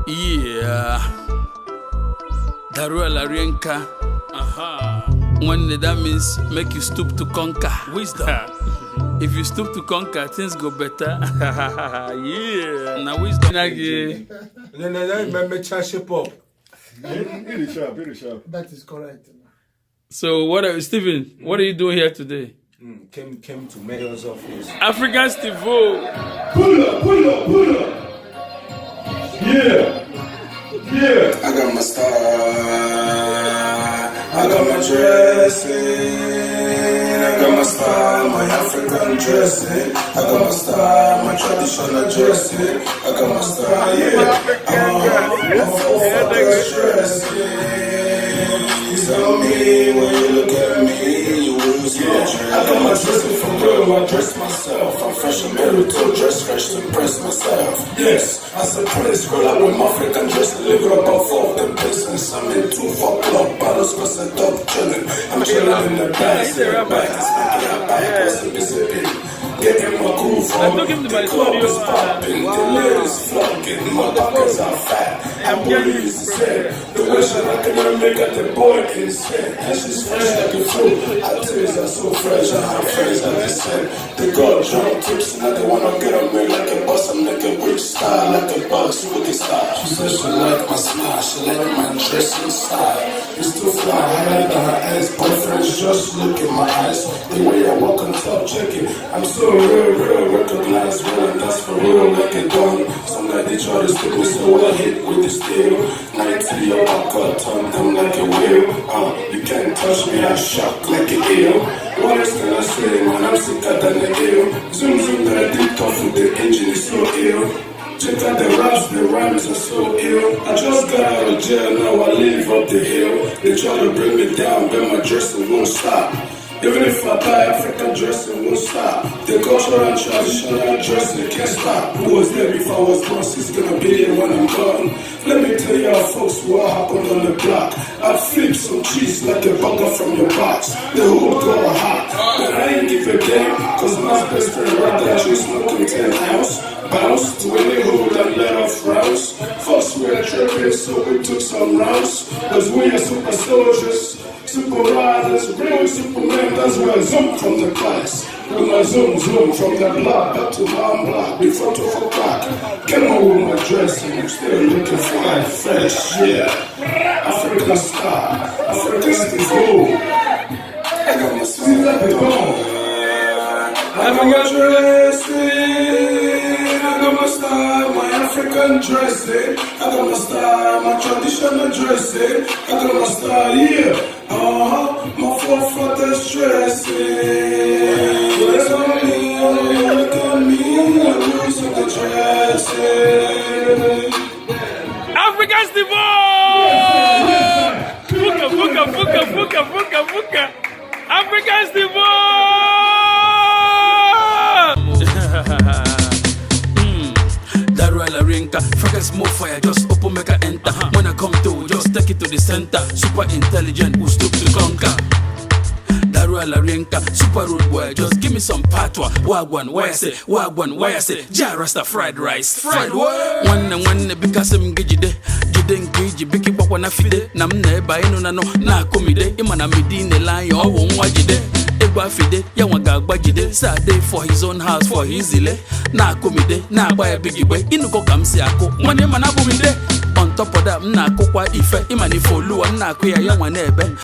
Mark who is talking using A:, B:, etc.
A: Yeah. Daruel Arienka. When that means make you stoop to conquer. Wisdom. If you stoop to conquer, things go better. Yeah. Now wisdom.
B: Remember championship up.
C: Very sharp.
D: That is correct.
A: So Stephen, what are you doing here today?
B: Came to mayor's office.
A: African Steve.
C: Pull up. Yeah.
E: I got my style, I got my dressing, I got my style, my African dressing, I got my style, my traditional dressing, I got my style, yeah. My forefathers dressing. Tell me when you look at me, you will see that I got my dressing for real, I dress myself. I'm fresh and married to dress fresh to impress myself. Yes, I said praise, roll out with my African dress, deliver about 4 of them business. I'm in 2 for club bottles, cause I'm top chillin'. I'm chillin' in the back, sitting back, smacking her back, what's the busy getting my groove on, the club is popping, the ladies flocking, my pockets are fat, I'm bullies is head, the way she rockin' her make at the boy insane, and she's fresh like a fruit, her tears are so fresh, and her friends are the same, the girl drunk tips, now they wanna get on me like a boss, I'm like a witch star, like a boss with the star, she said she like my smile, she like my dressing style, it's too fly, higher than her ass, boyfriends just look in my eyes, the way I walk on top, check it, I'm so real, recognize real, and that's for real, like a gun. Some guy they try to stick me so I hit with the steel. 90 up, I cut on them like a wheel. You can't touch me, I shock like a eel. What else can I say, man? I'm sicker than the eel. Zoom, that I did tough with the engine is so ill. Check out the raps, the rhymes are so ill. I just got out of jail, now I live up the hill. They try to bring me down, but my dressing won't stop. Even if I buy African dressing won't stop. The cultural and traditional dressing can't stop. Who was there before I was born? It's gonna be there when I'm gone. Let me tell y'all folks what happened on the block. I flip some cheese like a burger from your box. The hood go hot, but I ain't give a damn. Cause my best friend right there, she's smoking 10 ounce. Bounce to any hood and let off rounds. Folks were tripping, so we took some rounds. Cause we are super soldiers. Super riders, real Superman, that's where I zoom from the class. When I zoom from the block back to my block before 12 o'clock. Came on with my dress and I'm still looking fly, fresh, yeah. African star, African Steve. I got my sleeve like a bone. I got my dressing, I got my style, my African dressing. I got my style, my traditional dressing. I got my style, yeah. My forefathers dressing. Look at me, I'm losing the dressing.
A: African Steve! Fuka! African Steve! Daruel Arienka, fragrance more fire, just open make a enter. When I come through, just take it to the center. Super intelligent, who stoop to conquer. Daruel Arienka, super rude boy, just give me some patwa. Wagwan, why I say, Jarasta fried rice. Fried what? One because I'm gijide. Jiden giji, biki wakwana fide. Namne ba inu na komide. Imana midine line, yo wajide. Egba fide, ya wagagba jide. Sade for his own house, for his ile. Na komide, na buy bigi boy. Inuko kamsi ako, mwanye manabu mide. On top of that, na kokwa ife. Imani folu, na kuya ya wanebe.